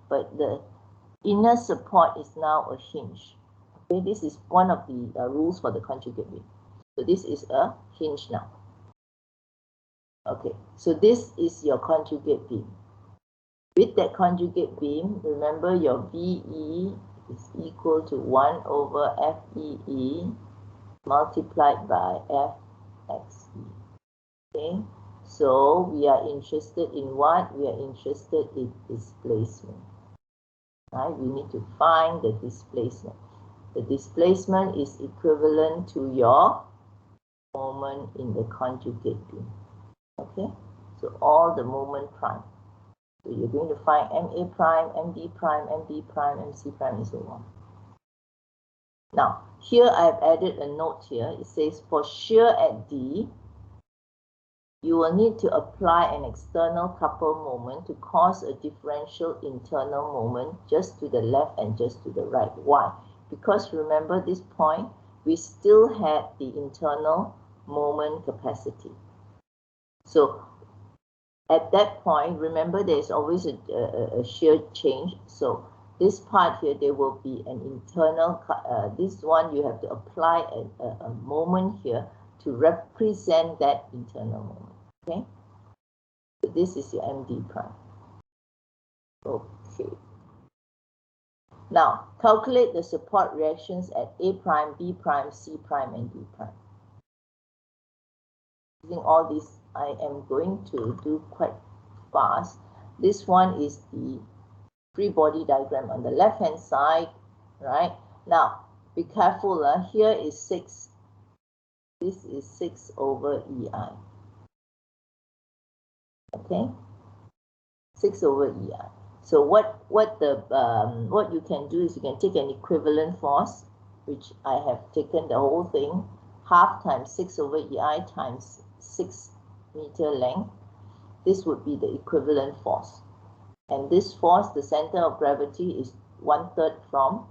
but the inner support is now a hinge. Okay, this is one of the rules for the conjugate beam. So this is a hinge now. Okay, so this is your conjugate beam. With that conjugate beam, remember your VE is equal to 1 over FEE multiplied by FXE. Okay, so we are interested in what? We are interested in displacement. Right? We need to find the displacement. The displacement is equivalent to your moment in the conjugate beam. Okay, so all the moment prime. So you're going to find MA prime, MD prime, MB prime, MC prime, and so on. Now, here I've added a note here. It says for shear at D, you will need to apply an external couple moment to cause a differential internal moment just to the left and just to the right. Why? Because remember this point, we still had the internal moment capacity. So at that point, remember there is always a shear change. So this part here, there will be an internal, this one you have to apply a moment here to represent that internal moment. Okay, so this is your MD prime. Okay. Now, calculate the support reactions at A prime, B prime, C prime, and D prime. Using all these, I am going to do quite fast. This one is the free body diagram on the left-hand side, right? Now, be careful. Here is 6. This is 6 over EI. Okay, 6 over EI. So what you can do is you can take an equivalent force, which I have taken the whole thing, half times 6 over EI times 6 meter length. This would be the equivalent force. And this force, the center of gravity is 1/3 from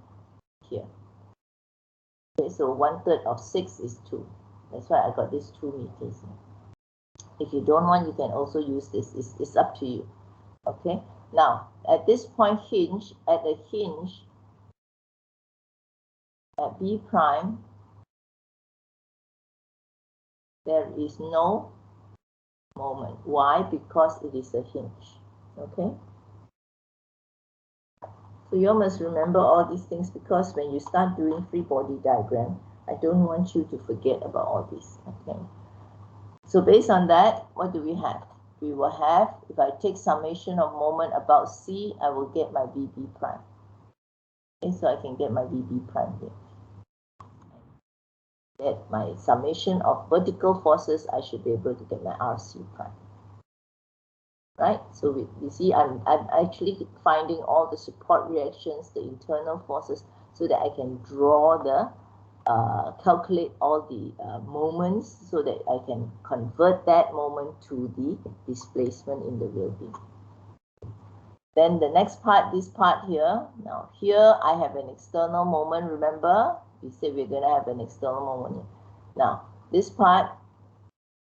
here. Okay, so 1/3 of 6 is 2. That's why I got this 2 meters here. If you don't want, you can also use this. It's up to you. Okay. Now, at this point hinge, at a hinge, at B prime, there is no moment. Why? Because it is a hinge. Okay. So you must remember all these things, because when you start doing free body diagram, I don't want you to forget about all this. Okay. So based on that, what do we have? We will have, if I take summation of moment about C, I will get my BB prime. Okay, so I can get my BB prime here. Get my summation of vertical forces, I should be able to get my RC prime. Right? So you see, I'm actually finding all the support reactions, the internal forces, so that I can draw the calculate all the moments, so that I can convert that moment to the displacement in the real beam. Then the next part, this part here. Now here I have an external moment. Remember, we said we're going to have an external moment here. Now this part,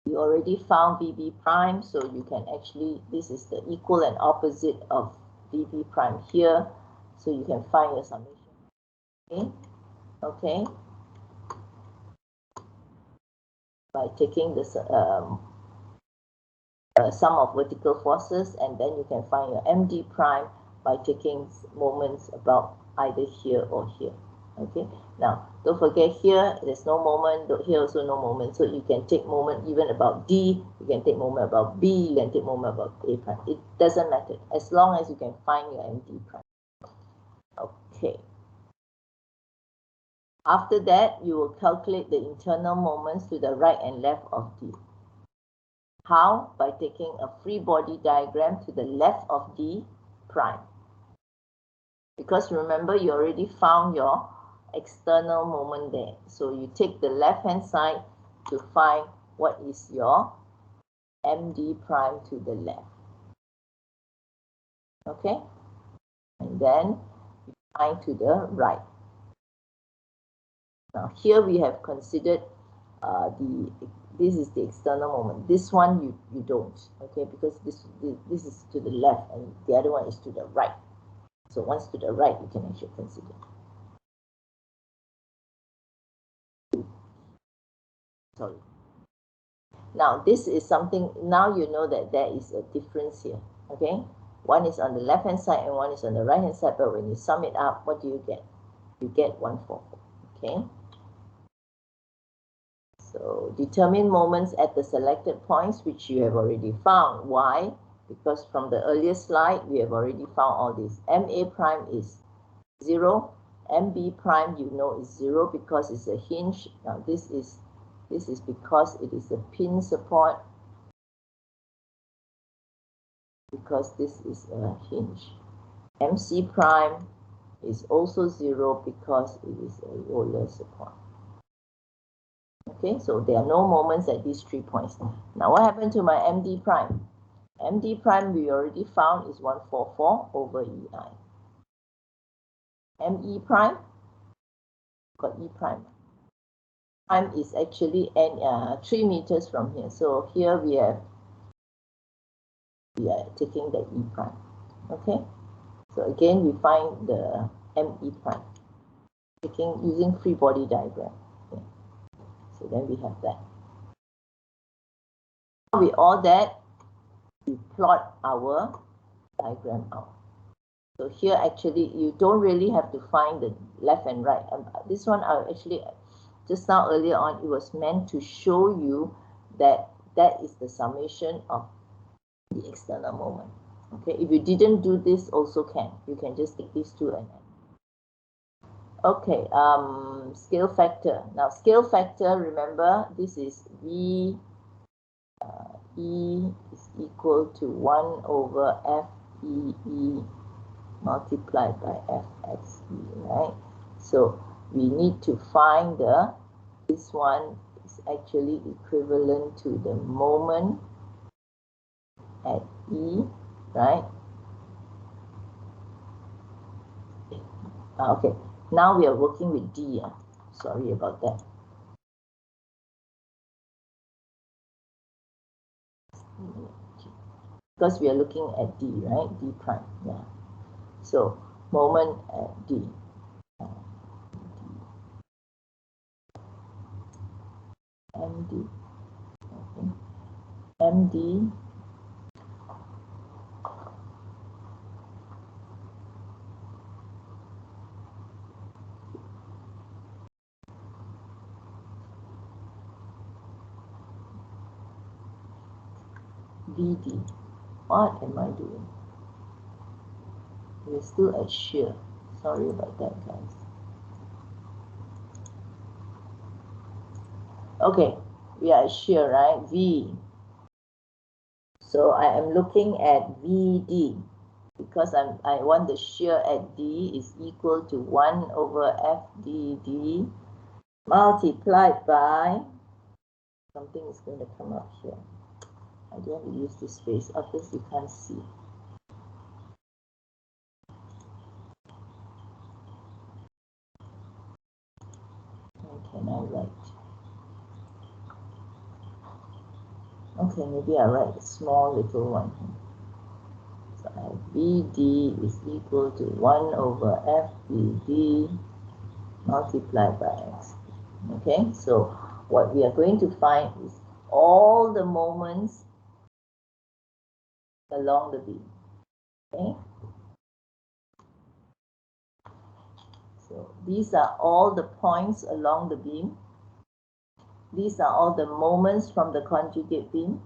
you already found BB prime, so you can actually, this is the equal and opposite of BB prime here, so you can find your summation. Okay. Okay. By taking the sum of vertical forces, and then you can find your MD prime by taking moments about either here or here. Okay. Now, don't forget here, there's no moment, here also no moment. So you can take moment even about D, you can take moment about B, you can take moment about A prime. It doesn't matter, as long as you can find your MD prime. Okay. After that, you will calculate the internal moments to the right and left of D. How? By taking a free body diagram to the left of D prime. Because remember, you already found your external moment there. So you take the left-hand side to find what is your MD prime to the left. Okay? And then you find to the right. Now here we have considered this is the external moment. This one you don't, okay, because this is to the left and the other one is to the right. So once to the right, you can actually consider. Sorry. Now this is something, now you know that there is a difference here, okay? One is on the left hand side and one is on the right hand side, but when you sum it up, what do you get? You get 144, okay? So determine moments at the selected points, which you have already found. Why? Because from the earlier slide, we have already found all this. MA prime is 0. MB prime, you know, is 0 because it's a hinge. Now this is because it is a pin support, because this is a hinge. MC prime is also 0 because it is a roller support. Okay, so there are no moments at these 3 points. Now what happened to my MD prime? MD prime we already found is 144 over EI. ME prime, got E prime. Prime is actually 3 meters from here. So here we are taking the E prime. Okay, so again we find the ME prime using free body diagram. Okay. So then we have that. With all that, we plot our diagram out. So here actually you don't really have to find the left and right. This one I actually just now earlier on, it was meant to show you that that is the summation of the external moment. Okay, if you didn't do this, also can. You can just take these two and add. Okay, scale factor. Now scale factor, remember this is V E is equal to 1 over FEE multiplied by FXE, right? So we need to find this one is actually equivalent to the moment at E, right? Okay, now we are working with D. Sorry about that. Because we are looking at D, right? D prime, yeah. So moment at D. MD. Okay. MD BD. What am I doing? We're still at shear. Sorry about that, guys. Okay, we are at shear, right? V. So I am looking at VD because I want the shear at D is equal to 1 over FDD multiplied by, something is going to come up here. I don't want to use this space, otherwise you can't see. What can I write? Okay, maybe I write a small little one here. So I have BD is equal to 1 over FDD multiplied by X. Okay, so what we are going to find is all the moments along the beam. Okay, so these are all the points along the beam. These are all the moments from the conjugate beam.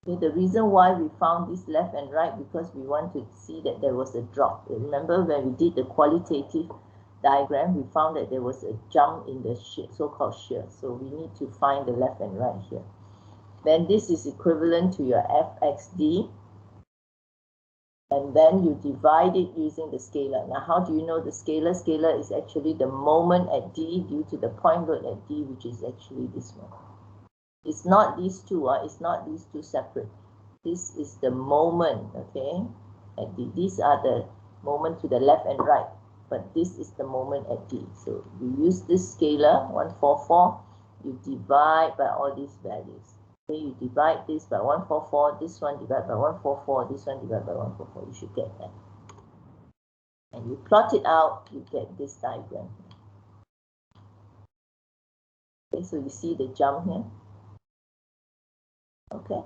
Okay, the reason why we found this left and right, because we want to see that there was a drop. Remember when we did the qualitative diagram, we found that there was a jump in the so-called shear. So we need to find the left and right here. Then this is equivalent to your FXD. And then you divide it using the scalar. Now, how do you know the scalar? Scalar is actually the moment at D due to the point load at D, which is actually this one. It's not these two, it's not these two separate. This is the moment, okay, at D. These are the moment to the left and right, but this is the moment at D. So you use this scalar, 144, you divide by all these values. Okay, you divide this by 144, this one divide by 144, this one divide by 144. You should get that. and you plot it out, you get this diagram. Okay, so you see the jump here. Okay.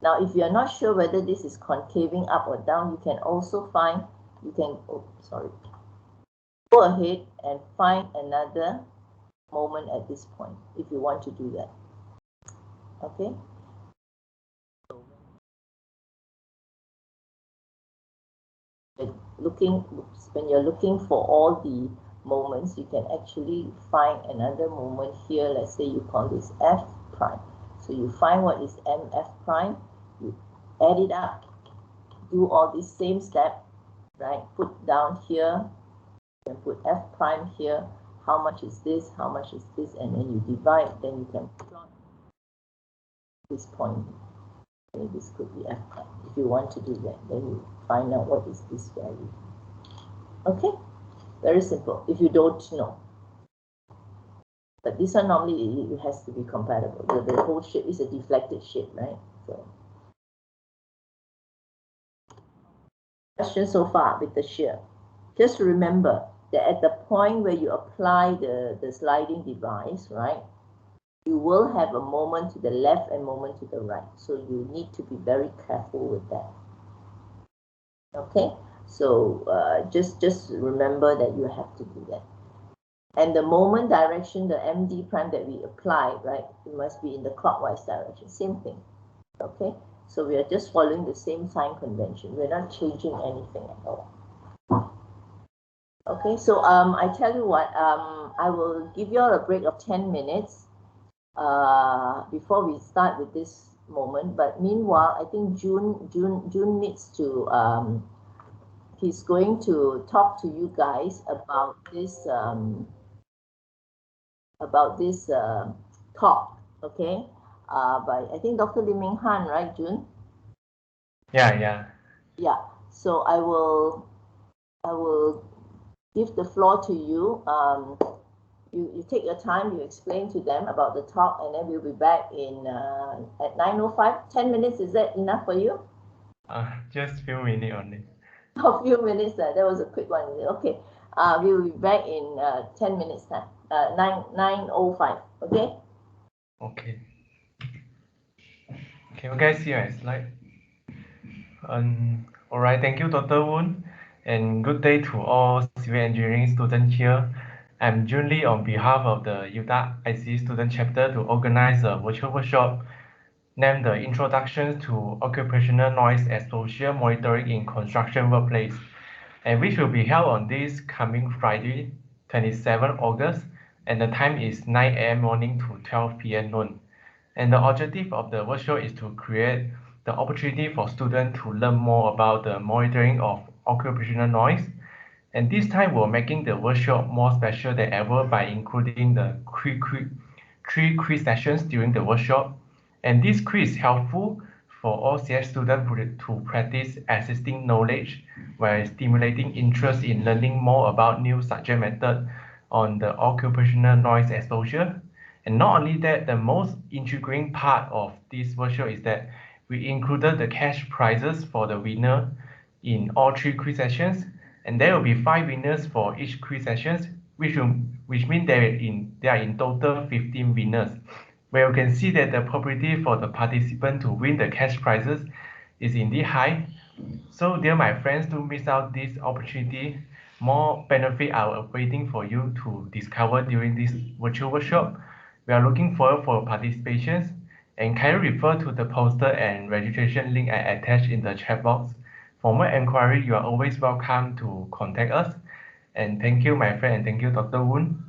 Now, if you are not sure whether this is concaving up or down, you can also find, go ahead and find another moment at this point if you want to do that. Okay. When you're looking for all the moments, you can actually find another moment here. Let's say you call this f prime. So you find what is mf prime, you add it up, do all these same steps, right? Put down here, and put f prime here. How much is this? How much is this? And then you divide. Then you can plot this point. Okay, this could be f prime. If you want to do that, then you find out what is this value. Okay, very simple. If you don't know, but this one normally it has to be compatible. The whole shape is a deflected shape, right? So, question so far with the shear. Just remember that at the point where you apply the sliding device, right, you will have a moment to the left and moment to the right. So you need to be very careful with that. Okay, so just remember that you have to do that. And the moment direction, the MD prime that we apply, right, it must be in the clockwise direction. Same thing. Okay, so we are just following the same sign convention. We're not changing anything at all. Okay, so I tell you what, I will give you all a break of 10 minutes before we start with this moment. But meanwhile, I think June needs to he's going to talk to you guys about this talk, okay? By I think Dr. Lim Ming Han, right, June? Yeah. Yeah. So I will give the floor to you. You take your time, you explain to them about the talk, and then we'll be back in at 9:05. 10 minutes, is that enough for you? Just few minutes only. A few minutes, that was a quick one. Okay. We will be back in 10 minutes time. 9:05. Okay. Okay. Can you guys see my slide? Alright, thank you, Dr. Woon, and good day to all civil engineering students here. I'm Jun Lee on behalf of the Utah IC student chapter to organize a virtual workshop named the Introduction to Occupational Noise Exposure Monitoring in Construction Workplace, and which will be held on this coming Friday, 27 August, and the time is 9 a.m. morning to 12 p.m. noon. And the objective of the workshop is to create the opportunity for students to learn more about the monitoring of occupational noise. And this time we're making the workshop more special than ever by including the three quiz sessions during the workshop. And this quiz is helpful for all CS students to practice existing knowledge while stimulating interest in learning more about new subject matter on the occupational noise exposure. And not only that, the most intriguing part of this workshop is that we included the cash prizes for the winner in all three quiz sessions, and there will be 5 winners for each quiz sessions, which means there are in total 15 winners. Where you can see that the probability for the participant to win the cash prizes is indeed high. So dear my friends, don't miss out this opportunity. More benefits are waiting for you to discover during this virtual workshop. We are looking forward for participations, and kindly refer to the poster and registration link I attached in the chat box. For more inquiry, you are always welcome to contact us. And thank you, my friend, and thank you, Dr. Woon.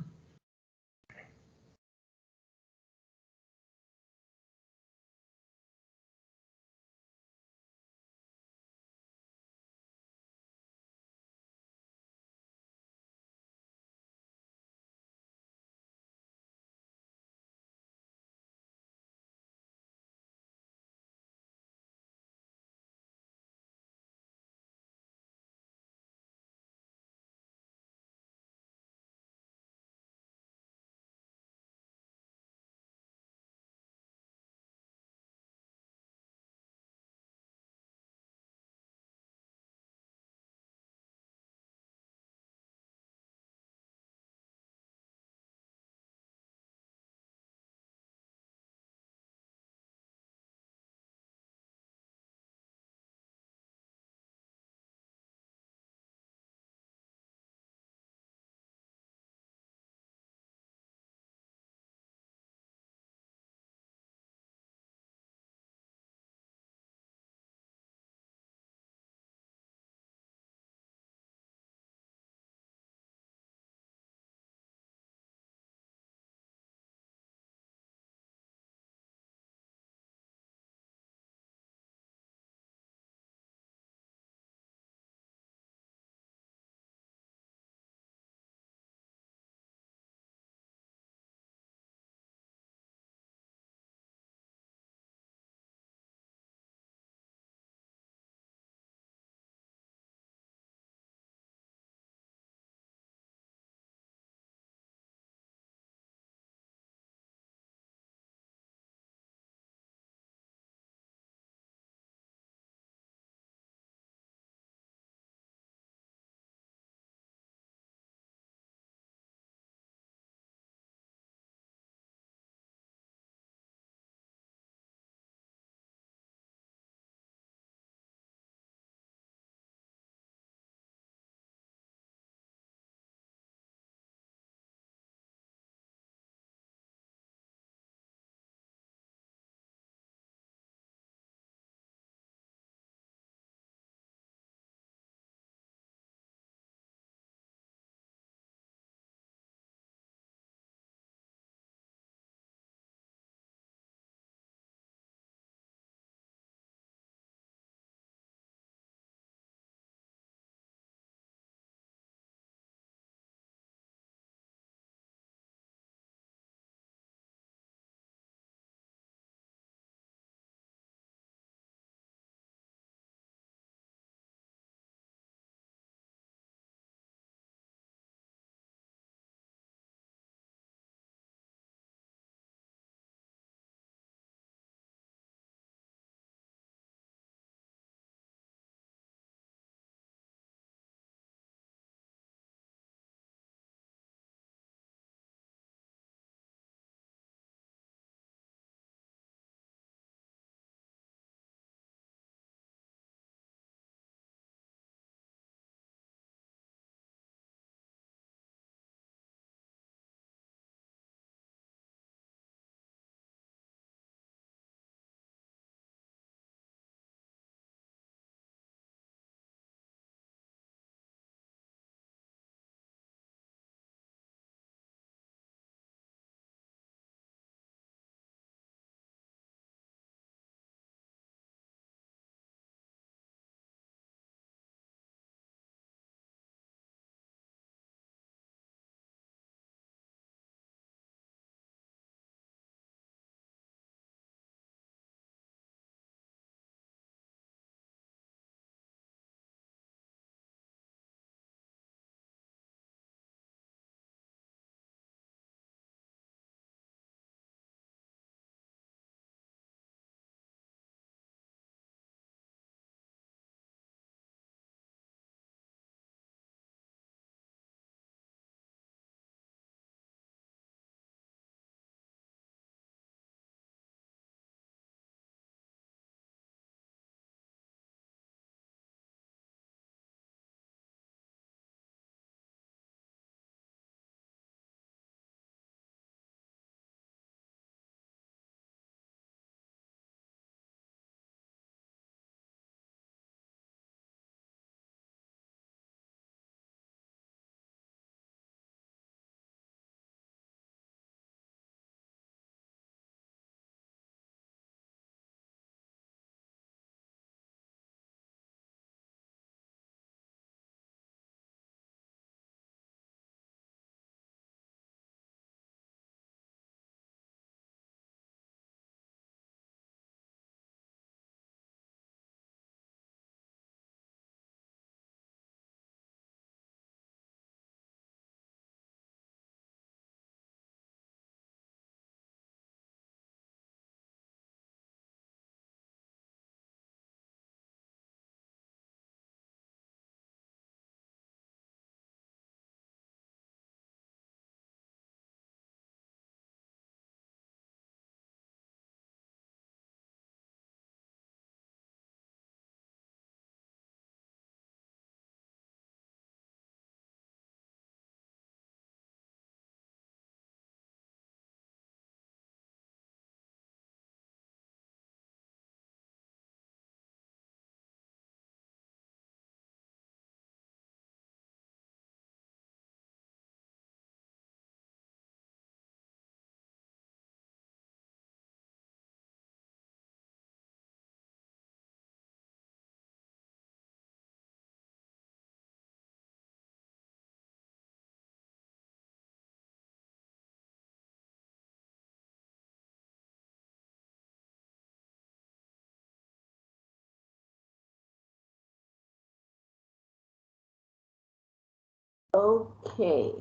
Okay,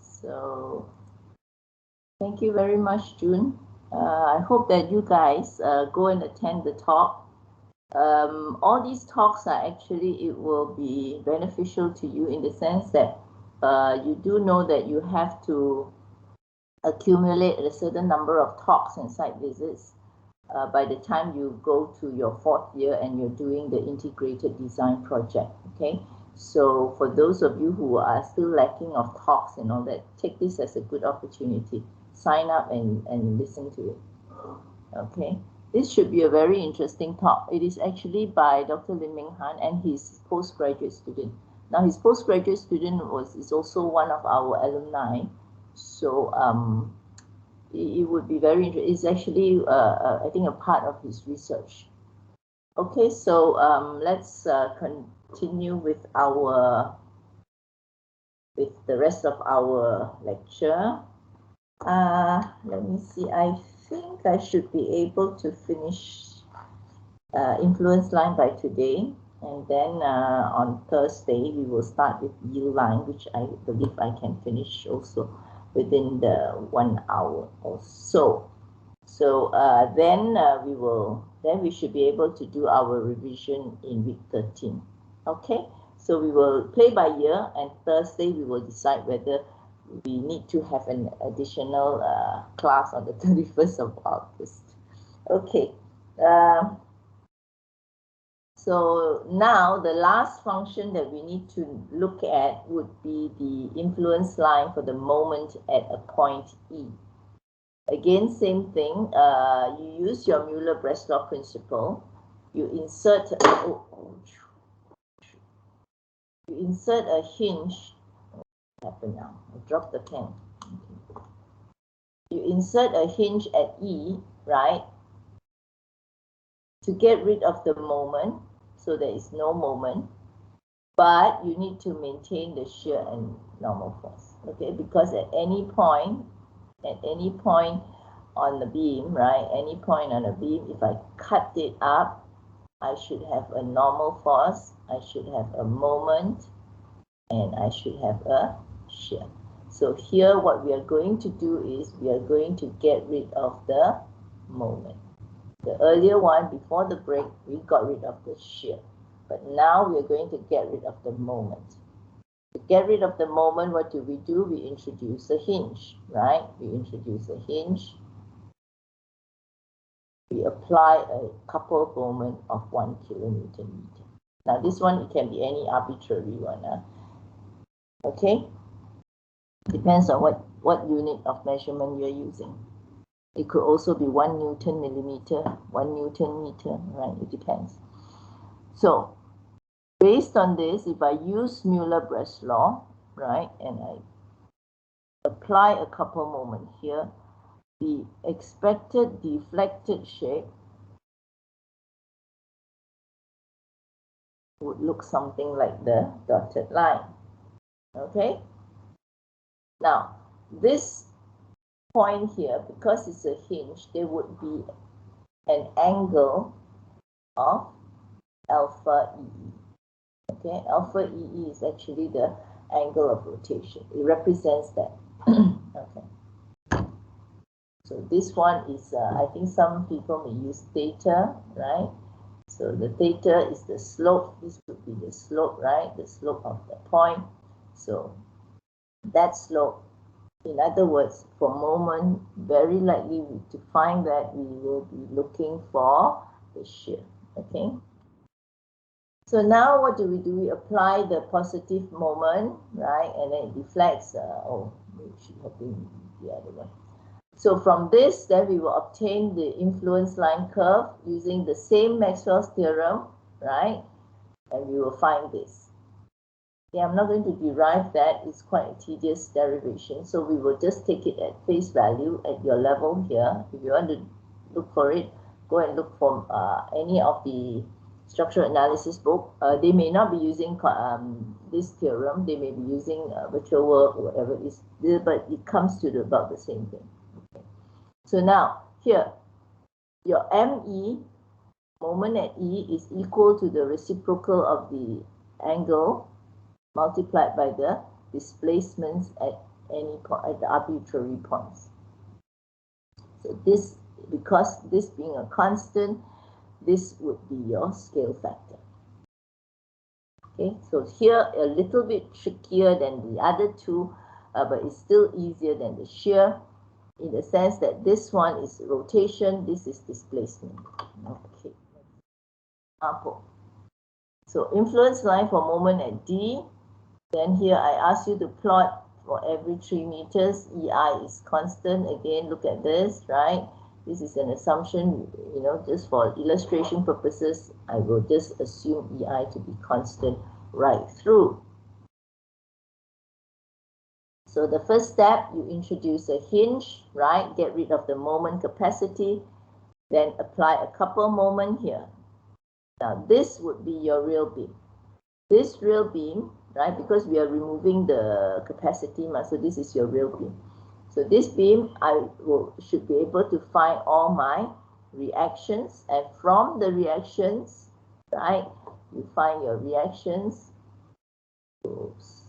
so thank you very much, June. I hope that you guys go and attend the talk. All these talks are actually, it will be beneficial to you in the sense that you do know that you have to accumulate a certain number of talks and site visits by the time you go to your 4th year and you're doing the integrated design project. Okay, so for those of you who are still lacking of talks and all that, take this as a good opportunity. Sign up and listen to it. Okay, this should be a very interesting talk. It is actually by Dr. Lim Ming Han and his postgraduate student. Now his postgraduate student is also one of our alumni, so it would be very interesting. It's actually I think a part of his research. Okay, so let's continue with the rest of our lecture. Let me see. I think I should be able to finish influence line by today, and then on Thursday we will start with yield line, which I believe I can finish also within the 1 hour or so. So then we should be able to do our revision in week 13. Okay, so we will play by ear, and Thursday we will decide whether we need to have an additional class on the 31st of August. Okay, so now the last function that we need to look at would be the influence line for the moment at a point E. Again, same thing. You use your Mueller-Breslau principle. You insert a hinge. What happened now? I dropped the pen. Okay. You insert a hinge at E, right? To get rid of the moment, so there is no moment, but you need to maintain the shear and normal force. Okay, because at any point on the beam, right? Any point on a beam, if I cut it up, I should have a normal force, I should have a moment, and I should have a shear. So here what we are going to do is we are going to get rid of the moment. The earlier one, before the break, we got rid of the shear. But now we are going to get rid of the moment. To get rid of the moment, what do? We introduce a hinge, right? We introduce a hinge. We apply a coupled moment of 1 kilonewton meter. Now this one, it can be any arbitrary one. Okay? Depends on what unit of measurement you're using. It could also be 1 Newton millimeter, 1 Newton meter, right? It depends. So based on this, if I use Mueller-Breslau, right, and I apply a couple moment here, the expected deflected shape would look something like the dotted line. Okay? Now, this point here, because it's a hinge, there would be an angle of alpha EE. Okay, alpha EE is actually the angle of rotation. It represents that. Okay. So this one is, I think some people may use theta, right? So the theta is the slope. This would be the slope, right? The slope of the point. So that slope, in other words, for moment, very likely to find that we will be looking for the shear. Okay. So now what do? We apply the positive moment, right? And then it deflects. It should have been the other one. So from this, then we will obtain the influence line curve using the same Maxwell's theorem, right? And we will find this. Okay, I'm not going to derive that. It's quite a tedious derivation. So we will just take it at face value at your level here. If you want to look for it, go and look for any of the structural analysis book. They may not be using this theorem. They may be using virtual work or whatever it is, but it comes to about the same thing. Okay. So now here, your ME, moment at E, is equal to the reciprocal of the angle multiplied by the displacements at any point, at the arbitrary points. So this, because this being a constant, this would be your scale factor. Okay, so here a little bit trickier than the other two, but it's still easier than the shear, in the sense that this one is rotation, this is displacement. Okay, example. So influence line for moment at D. Then here I ask you to plot for every 3 meters. EI is constant. Again, look at this, right? This is an assumption, just for illustration purposes, I will just assume EI to be constant right through. So the first step, you introduce a hinge, right? Get rid of the moment capacity, then apply a couple moment here. Now this would be your real beam. This real beam, right, because we are removing the capacity, so this is your real beam. So this beam, should be able to find all my reactions, and from the reactions, right, you find your reactions. Oops.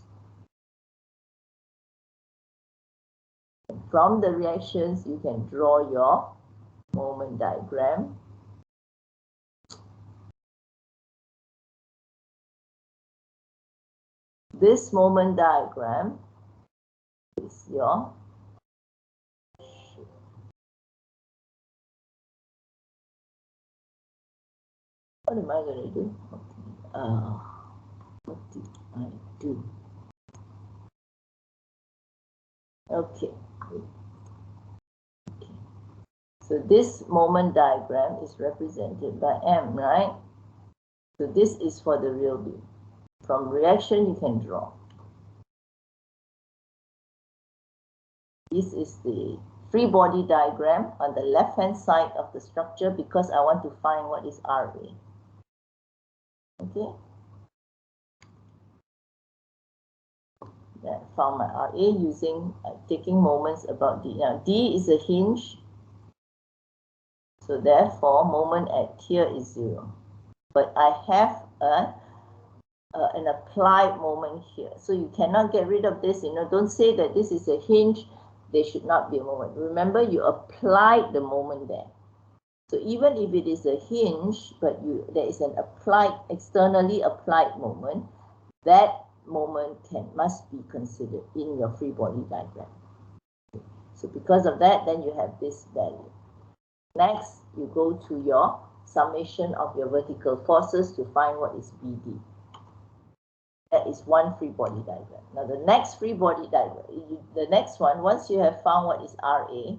And from the reactions, you can draw your moment diagram. This moment diagram is your what am I going to do? Okay. What did I do? Okay. So this moment diagram is represented by M, right? So this is for the real beam. From reaction, you can draw. This is the free body diagram on the left-hand side of the structure, because I want to find what is RA. Okay. Then I found my RA using taking moments about D. Now D is a hinge. So therefore, moment at here is 0. But I have an applied moment here. So you cannot get rid of this. Don't say that this is a hinge. There should not be a moment. Remember, you applied the moment there. So even if it is a hinge, but there is an externally applied moment, that moment must be considered in your free body diagram. So because of that, then you have this value. Next, you go to your summation of your vertical forces to find what is BD. That is one free body diagram. Now the next free body diagram, the next one, once you have found what is RA,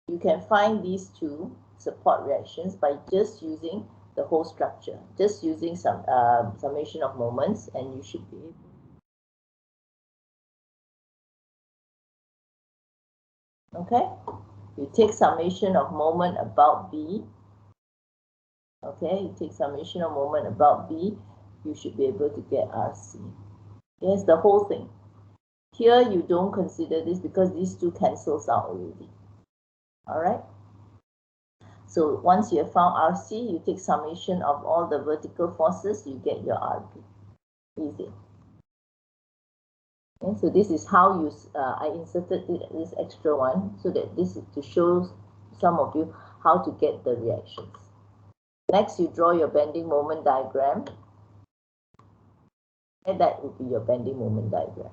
you can find these two support reactions by just using the whole structure, just using some summation of moments, and you should be able. Okay, you take summation of moment about B. Okay, you take summation of moment about B, you should be able to get RC. Here's the whole thing. Here you don't consider this because these two cancels out already. All right. So once you have found RC, you take summation of all the vertical forces, you get your RB. Easy. Okay, so this is how I inserted this extra one, so that this is to show some of you how to get the reactions. Next, you draw your bending moment diagram, and that would be your bending moment diagram.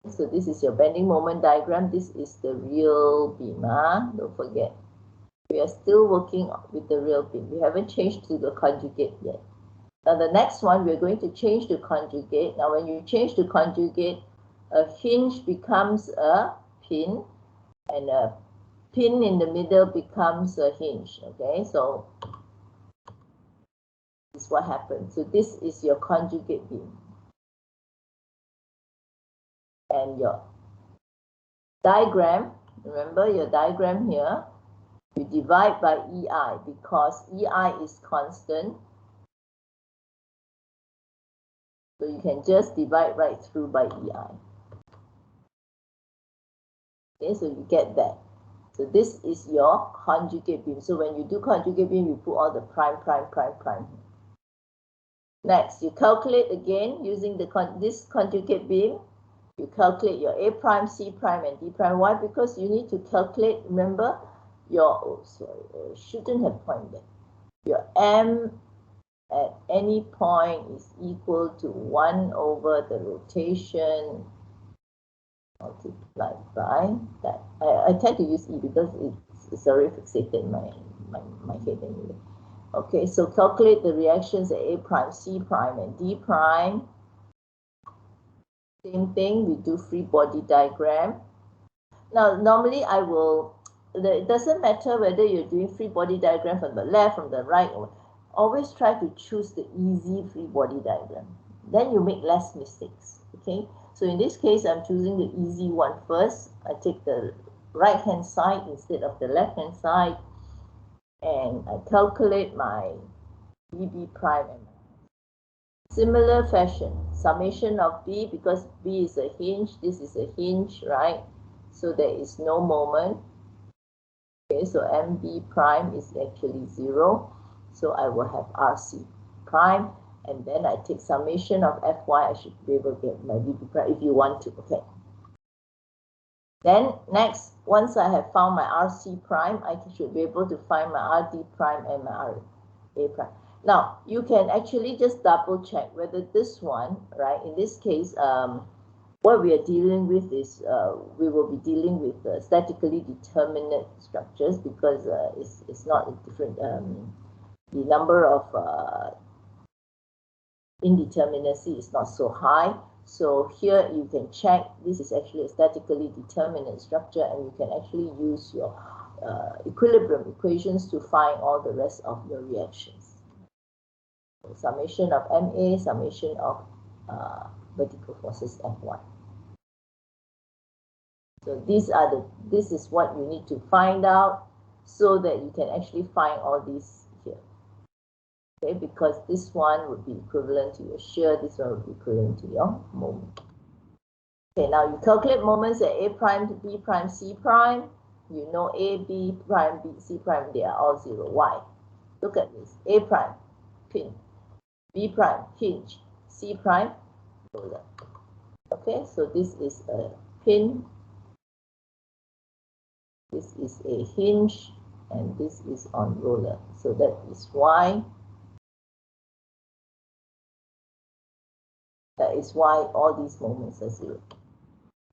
So this is your bending moment diagram. This is the real beam. Don't forget. We are still working with the real beam. We haven't changed to the conjugate yet. Now the next one, we're going to change to conjugate. Now when you change to conjugate, a hinge becomes a pin, and a pin in the middle becomes a hinge. Okay, so this is what happens. So this is your conjugate beam. And your diagram, remember your diagram here, you divide by EI because EI is constant. So you can just divide right through by EI. Okay, so you get that. So this is your conjugate beam. So when you do conjugate beam, you put all the prime. Next, you calculate again using this conjugate beam. You calculate your A prime, C prime, and D prime. Why? Because you need to calculate, remember, your, shouldn't have point there. Your M at any point is equal to 1 over the rotation multiplied by that. I tend to use E because it's already fixated in my head anyway. Okay, so calculate the reactions at A prime, C prime, and D prime. Same thing, we do free body diagram. Now, normally it doesn't matter whether you're doing free body diagram from the left, from the right, or always try to choose the easy free body diagram. Then you make less mistakes, okay? So in this case, I'm choosing the easy one first. I take the right-hand side instead of the left-hand side, and I calculate my BB prime and similar fashion, summation of B, because B is a hinge, this is a hinge, right? So there is no moment. Okay, so MB prime is actually 0. So I will have RC prime, and then I take summation of FY. I should be able to get my BB prime if you want to, okay? Then next, once I have found my RC prime, I should be able to find my RD prime and my RA prime. Now, you can actually just double check whether this one, right, in this case, what we are dealing with is, we will be dealing with statically determinate structures because it's not a different, the number of indeterminacy is not so high. So here you can check, this is actually a statically determinate structure, and you can actually use your equilibrium equations to find all the rest of your reactions. So summation of MA, summation of vertical forces Fy. So this is what you need to find out so that you can actually find all these here. Okay, because this one would be equivalent to your shear, this one would be equivalent to your moment. Okay, now you calculate moments at A prime to B prime, C prime. You know A, B prime, B, C prime, they are all 0. Why? Look at this. A prime, pin. B prime, hinge. C prime, roller. Okay, so this is a pin. This is a hinge, and this is on roller. So that is why all these moments are 0.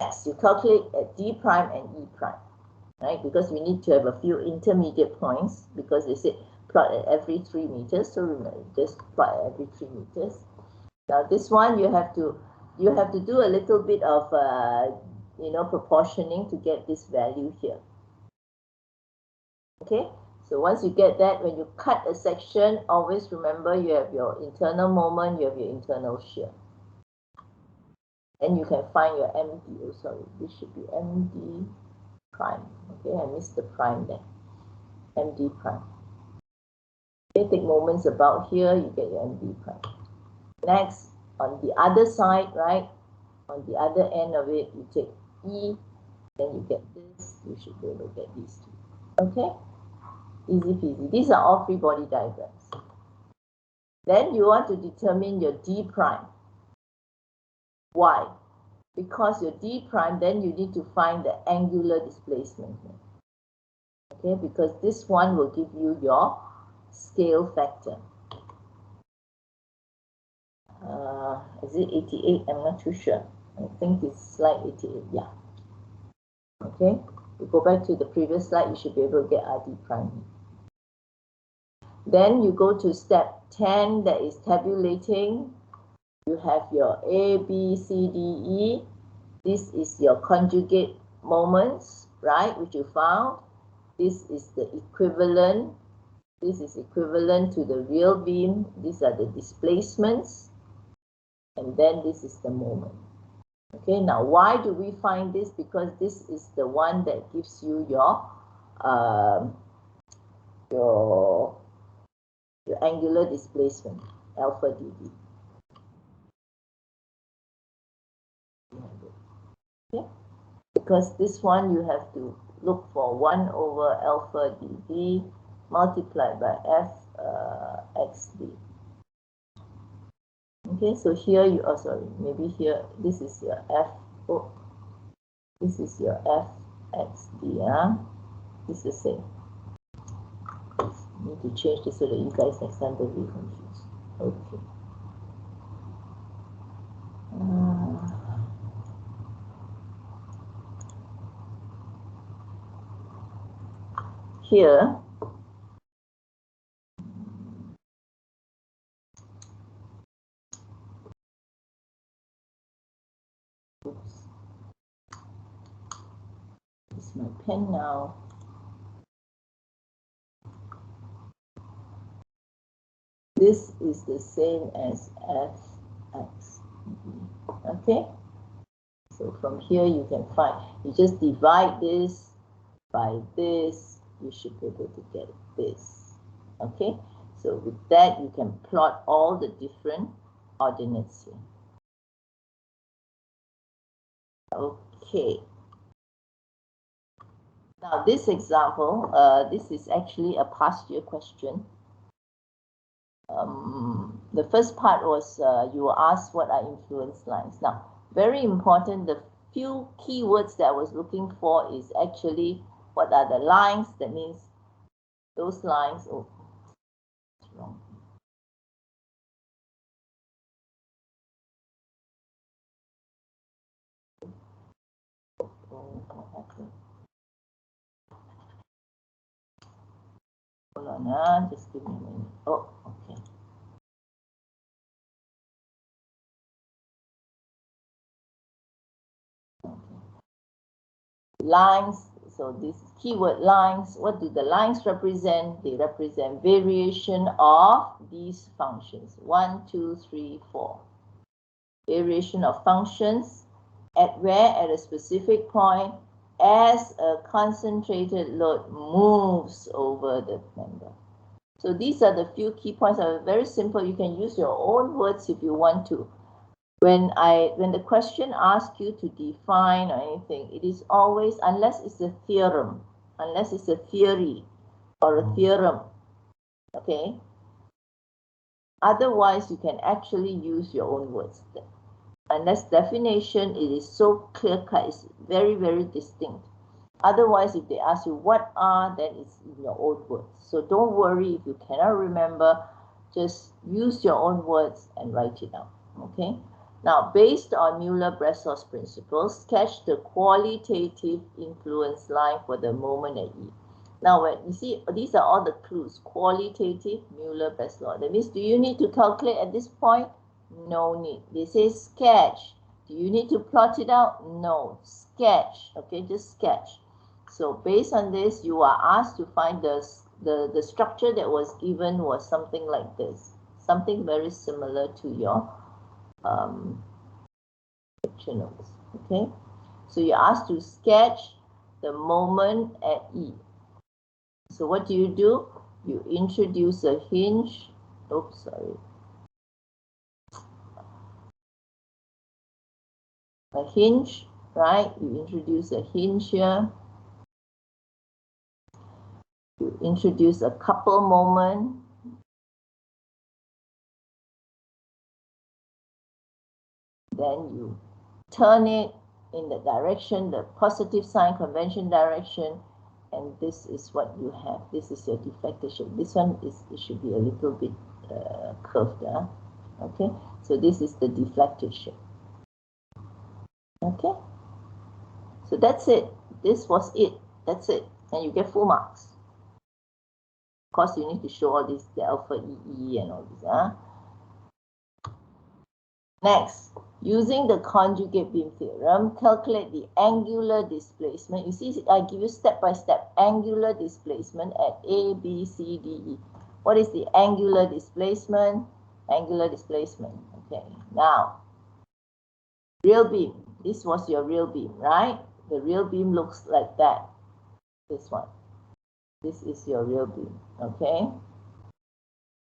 Next, you calculate at D prime and E prime, right? Because we need to have a few intermediate points, because they said plot at every 3 meters. So remember, just plot at every 3 meters. Now this one you have to do a little bit of proportioning to get this value here. Okay, so once you get that, when you cut a section, always remember you have your internal moment, you have your internal shear. And you can find your MD, oh sorry, this should be MD prime. Okay, I missed the prime there. MD prime. Okay, take moments about here, you get your MD prime. Next, on the other side, right, on the other end of it, you take E, then you get this, you should be able to get these two. Okay, easy peasy. These are all free body diagrams. Then you want to determine your D prime. Why? Because your D prime, then you need to find the angular displacement. Okay, because this one will give you your scale factor. Is it 88? I'm not too sure. I think it's slide 88, yeah. Okay, you go back to the previous slide, you should be able to get RD prime. Then you go to step 10, that is tabulating. You have your A, B, C, D, E. This is your conjugate moments, right, which you found. This is the equivalent. This is equivalent to the real beam. These are the displacements. And then this is the moment. Okay, now why do we find this? Because this is the one that gives you your angular displacement, alpha dB. Okay, because this one you have to look for 1 over alpha dV multiplied by f xd. Okay, so here you, oh sorry, maybe here, this is your f, oh, this is your f xd, this is the same. Need to change this so that you guys next time don't be confused. Okay. Here, oops, it's my pen now. This is the same as fx. Okay, so from here you can find, you just divide this by this, you should be able to get this. Okay, so with that you can plot all the different ordinates here. Okay, now this example, this is actually a past year question. The first part was you were asked what are influence lines. Now, very important, the few keywords that I was looking for is actually what are the lines. That means those lines. Oh, it's wrong. Oh, what happened? Hold on, just give me a minute. Oh, okay. Lines, so this keyword lines, what do the lines represent? They represent variation of these functions. 1, 2, 3, 4. Variation of functions at where? At a specific point as a concentrated load moves over the member. So these are the few key points. Are very simple. You can use your own words if you want to. When the question asks you to define or anything, it is always, unless it's a theorem, unless it's a theory or a theorem, okay? Otherwise, you can actually use your own words. Unless definition, it is so clear-cut, it's very, very distinct. Otherwise, if they ask you what are, then it's in your own words. So don't worry if you cannot remember, just use your own words and write it down, okay? Now, based on Mueller-Bressels principles, sketch the qualitative influence line for the moment at E. Now, when you see, these are all the clues. Qualitative, Mueller-Bressels. That means, do you need to calculate at this point? No need. They say sketch. Do you need to plot it out? No. Sketch. Okay, just sketch. So based on this, you are asked to find the structure that was given was something like this. Something very similar to your picture notes. Okay, so you're asked to sketch the moment at E. So what do? You introduce a hinge. Oops, sorry. A hinge, right? You introduce a hinge here. You introduce a couple moment. Then you turn it in the direction, the positive sign convention direction, and this is what you have. This is your deflected shape. This one is, it should be a little bit curved. Okay, so this is the deflected shape. Okay, so that's it. This was it. That's it, and you get full marks. Of course, you need to show all this, the alpha EE and all this. Next, using the conjugate beam theorem, calculate the angular displacement. You see, I give you step by step angular displacement at A, B, C, D, E. What is the angular displacement? Angular displacement. Okay, now, real beam. This was your real beam, right? The real beam looks like that. This one. This is your real beam, okay?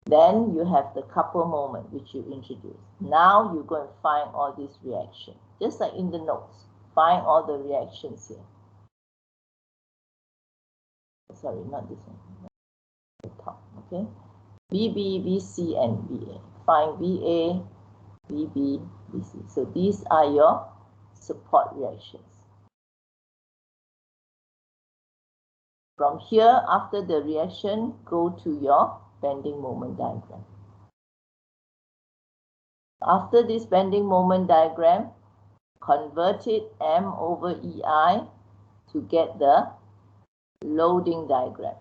Then you have the couple moment which you introduce. Now you're going to find all these reactions. Just like in the notes, find all the reactions here. sorry, not this one, the top, okay? VB, VC, and VA. Find VA, VB, VC. So these are your support reactions. From here, after the reaction, go to your bending moment diagram. After this bending moment diagram, convert it M over EI to get the loading diagram.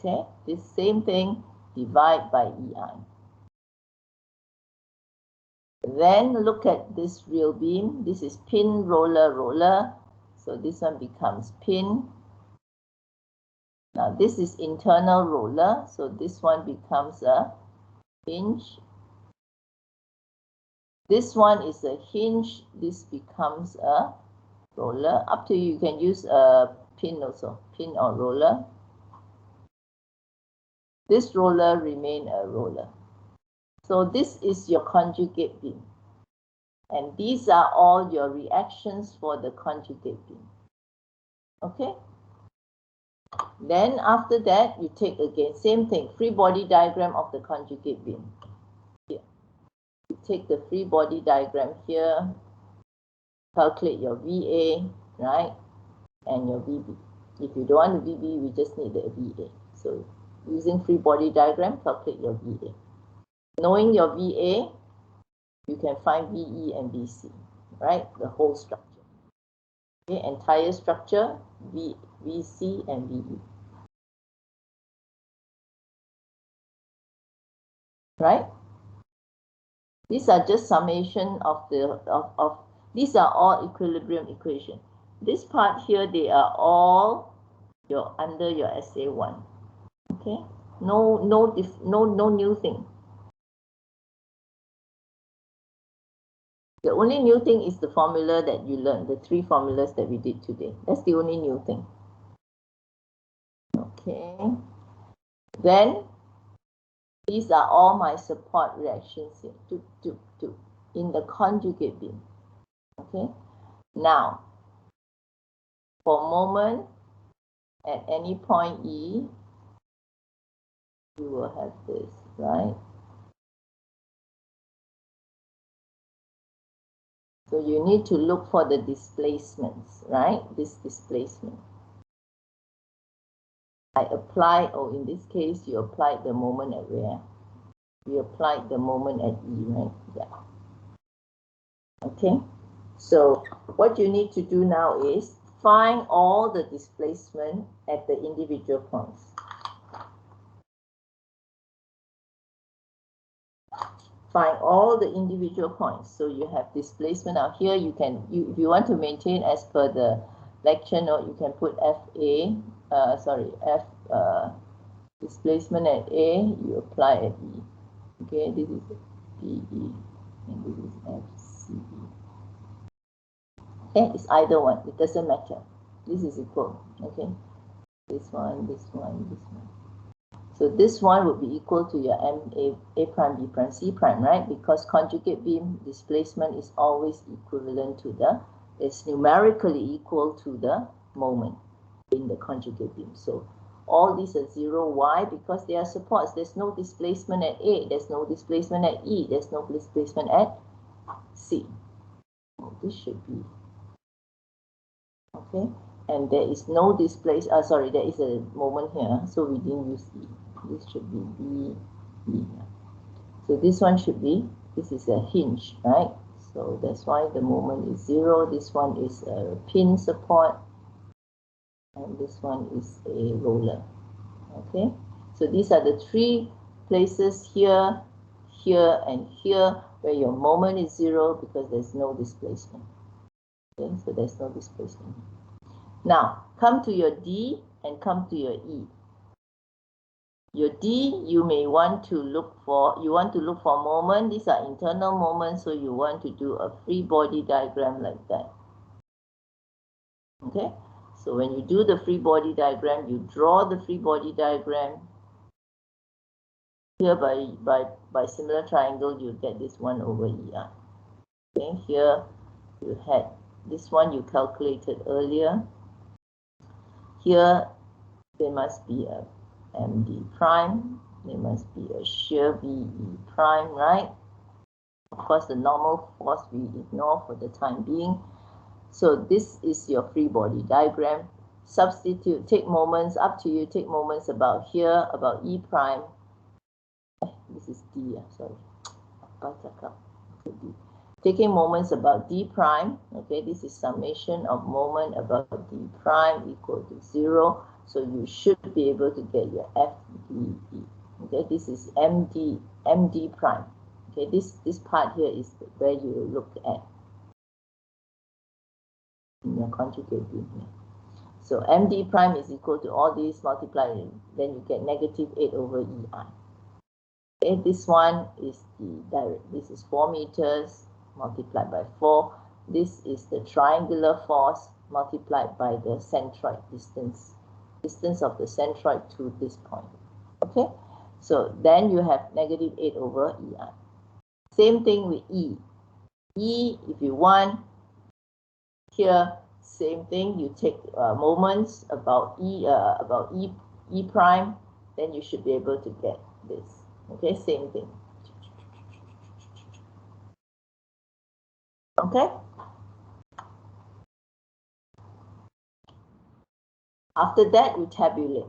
Okay, this same thing, divide by EI. Then look at this real beam. This is pin, roller, roller. So this one becomes pin. Now this is internal roller. So this one becomes a hinge. This one is a hinge. This becomes a roller. Up to you. You can use a pin also, pin or roller. This roller remain a roller. So this is your conjugate beam. And these are all your reactions for the conjugate beam. Okay? Then after that, you take again, same thing, free body diagram of the conjugate beam. Here. You take the free body diagram here, calculate your VA, right? And your VB. If you don't want the VB, we just need the VA. So using free body diagram, calculate your VA. Knowing your VA, you can find VE and VC, right? The whole structure. Okay, entire structure, VC and VE. Right? These are just summation of the these are all equilibrium equation. This part here, they are all under your SA1. Okay? No new thing. The only new thing is the formula that you learned, the 3 formulas that we did today. That's the only new thing. Okay. Then these are all my support reactions here, in the conjugate beam. Okay. Now, for moment, at any point E, you will have this, right? So you need to look for the displacements, right? This displacement. I apply, in this case, you applied the moment at where? You applied the moment at E, right? Yeah. Okay. So what you need to do now is find all the displacement at the individual points. Find all the individual points. So you have displacement. Now here you can, if you want to maintain as per the lecture note, you can put displacement at A, you apply at E. Okay, this is PE and this is FCE. Okay, it's either one, it doesn't matter. This is equal. Okay, this one, this one, this one. So this one would be equal to your A prime, B prime, C prime, right? Because conjugate beam displacement is always equivalent to it's numerically equal to the moment in the conjugate beam. So all these are 0. Why? Because they are supports. There's no displacement at A. There's no displacement at E. There's no displacement at C. Oh, this should be. Okay. And there is no there is a moment here. So we didn't use E. This should be B, E. So this one should be, this is a hinge, right? So that's why the moment is 0. This one is a pin support. And this one is a roller. Okay, so these are the 3 places here, here, and here where your moment is 0 because there's no displacement. Okay, so there's no displacement. Now, come to your D and come to your E. Your D, you may want to look for, moment. These are internal moments, so you want to do a free body diagram like that. Okay, so when you do the free body diagram, you draw the free body diagram. Here by similar triangle, you get this 1 over EI. Okay, here you had this one you calculated earlier. here there must be a MD prime, there must be a shear VE prime, right? Of course, the normal force we ignore for the time being. So this is your free body diagram. Substitute, take moments, up to you, take moments about here, about E prime. This is D, sorry. Taking moments about D prime, okay, this is summation of moment about D prime equal to 0. So you should be able to get your FDE. Okay, this is MD prime. Okay, this part here is where you look at in your conjugate beam here. So MD prime is equal to all these multiplied, then you get negative 8 over EI. Okay, this one is the direct, this is 4 meters multiplied by 4. This is the triangular force multiplied by the centroid distance of the centroid to this point. Okay, so then you have negative 8 over EI. Same thing with E. E, if you want, here, same thing, you take moments about E prime, then you should be able to get this. Okay, same thing. Okay. After that, you tabulate.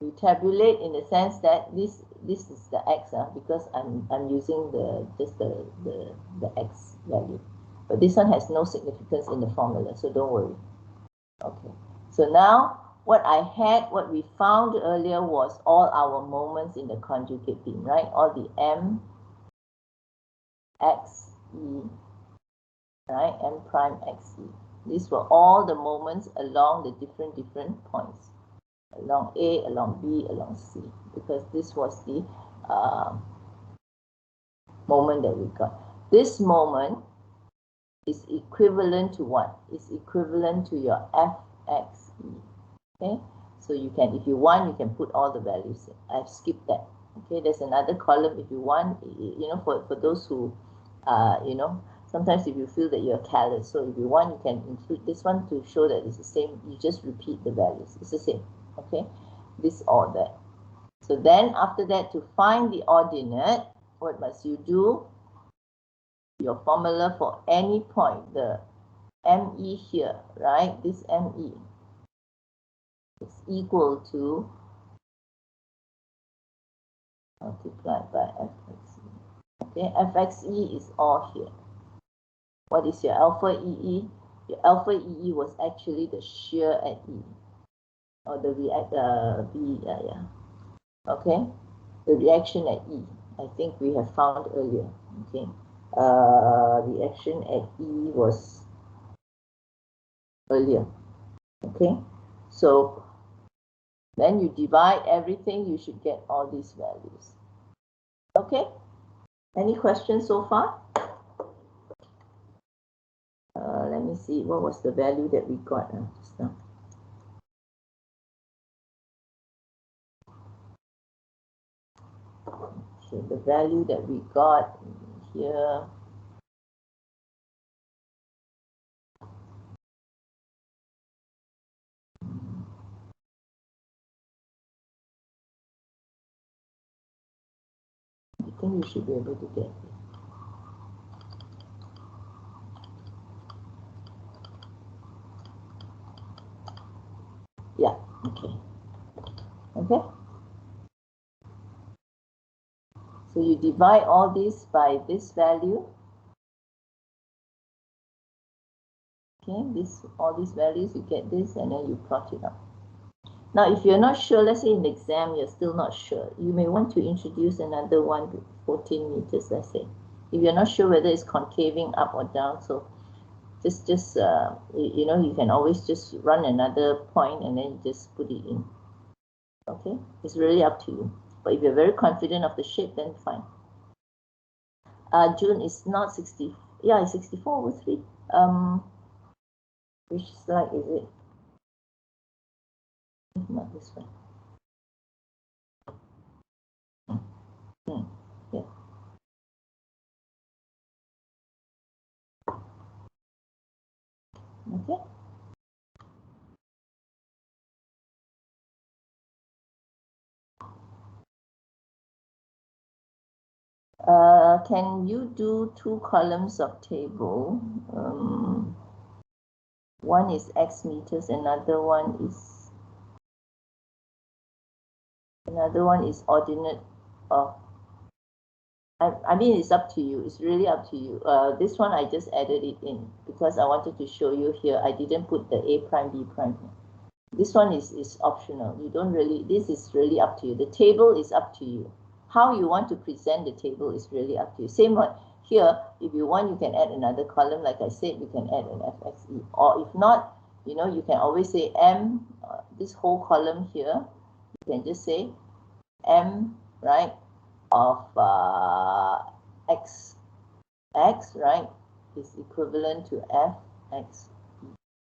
You tabulate in the sense that this is the x, because I'm using the x value, but this one has no significance in the formula, so don't worry. Okay. So now what we found earlier was all our moments in the conjugate beam, right? All the M, X, E, right? M prime, X, E. These were all the moments along the different points, along A, along B, along C, because this was the moment that we got. This moment is equivalent to what? Is equivalent to your FXE. Okay, so you can, if you want, you can put all the values in. I've skipped that. Okay, there's another column if you want, you know, for those who, you know, sometimes if you feel that you're careless, so if you want, you can include this one to show that it's the same. You just repeat the values. It's the same. Okay, this or that. So then after that, to find the ordinate, what must you do? Your formula for any point, the ME here, right? This ME is equal to multiplied by FXE. Okay, FXE is all here. What is your alpha EE? Your alpha EE was actually the shear at E, or the okay, the reaction at E. I think we have found earlier. Okay, reaction at E was earlier. Okay, so then you divide everything, you should get all these values. Okay, any questions so far? Let me see, what was the value that we got just now? Okay, the value that we got here, I think you should be able to get it. Yeah, okay. Okay. So you divide all these by this value. Okay, all these values, you get this, and then you plot it out. Now, if you're not sure, let's say in the exam, you're still not sure, you may want to introduce another one to 14 meters, let's say. If you're not sure whether it's concaving up or down, so just you know, you can always just run another point and then just put it in. Okay, it's really up to you. But if you're very confident of the shape, then fine. June is not 60. Yeah, it's 64 over 3. Which slide is it? Not this one. Yeah. Okay. Can you do 2 columns of table? One is X meters, another one is ordinate of. I mean, it's up to you. It's really up to you. This one I just added it in because I wanted to show you here. I didn't put the A prime, B prime here. This one is optional. You don't really, this is really up to you. The table is up to you. How you want to present the table is really up to you. Same one here, if you want, you can add another column. Like I said, you can add an FXE. Or if not, you know, you can always say M, this whole column here, you can just say M, right, of X, right, is equivalent to FX,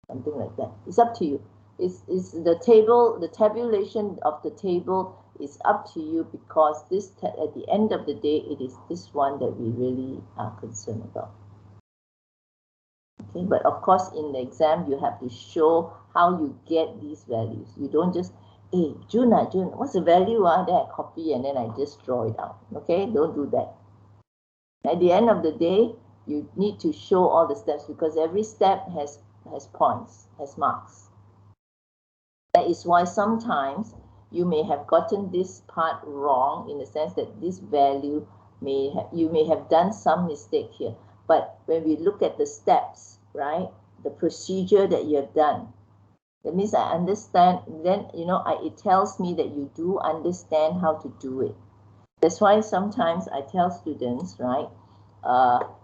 something like that. It's up to you. It's the table, the tabulation of the table is up to you because this at the end of the day, it is this one that we really are concerned about. Okay, but of course in the exam you have to show how you get these values. You don't just, hey, June, what's the value? Then I copy and then I just draw it out. Okay, don't do that. At the end of the day, you need to show all the steps because every step has points, has marks. That is why sometimes you may have gotten this part wrong in the sense that this value you may have done some mistake here. But when we look at the steps, right, the procedure that you have done, that means I understand, then, you know, it tells me that you do understand how to do it. That's why sometimes I tell students, right,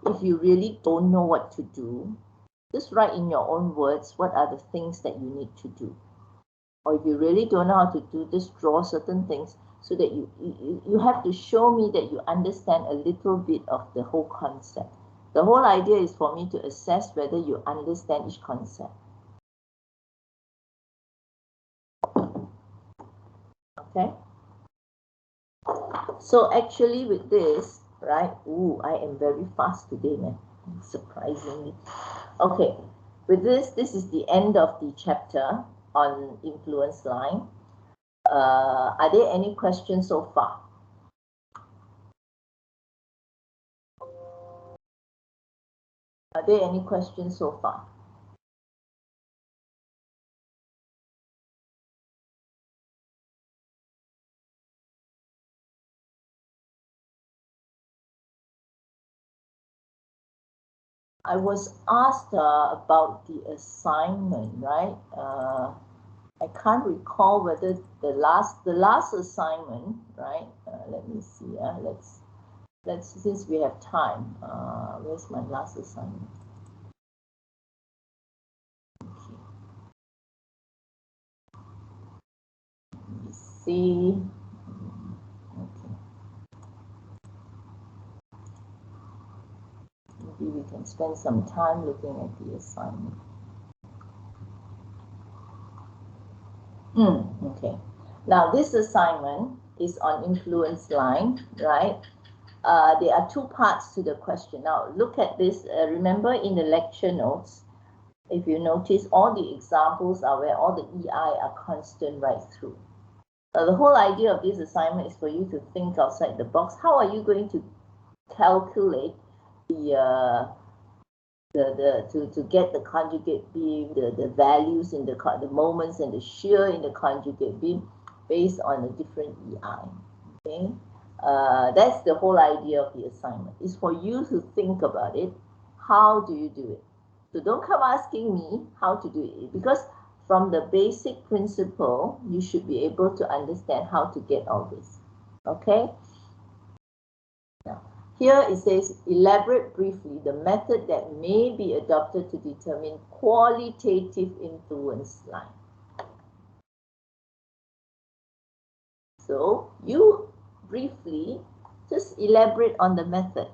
if you really don't know what to do, just write in your own words what are the things that you need to do. Or if you really don't know how to do, just draw certain things so that you have to show me that you understand a little bit of the whole concept. The whole idea is for me to assess whether you understand each concept. Okay? So actually with this, right, I am very fast today, man, surprisingly. Okay, with this is the end of the chapter on influence line. Are there any questions so far? Are there any questions so far? I was asked about the assignment, right? I can't recall whether the last assignment, right? Let me see. Let's since we have time. Where's my last assignment? Okay. Let me see. Okay. Maybe we can spend some time looking at the assignment. Okay. Now this assignment is on influence line, right? There are 2 parts to the question. Now look at this. Remember in the lecture notes, if you notice, all the examples are where all the EI are constant right through. The whole idea of this assignment is for you to think outside the box. How are you going to calculate to get the conjugate beam, the values in the moments and the shear in the conjugate beam based on a different EI? Okay, that's the whole idea of the assignment. Is for you to think about it. How do you do it? So don't come asking me how to do it, because from the basic principle, you should be able to understand how to get all this. Okay? Now, here it says, elaborate briefly the method that may be adopted to determine qualitative influence line. So you briefly just elaborate on the method.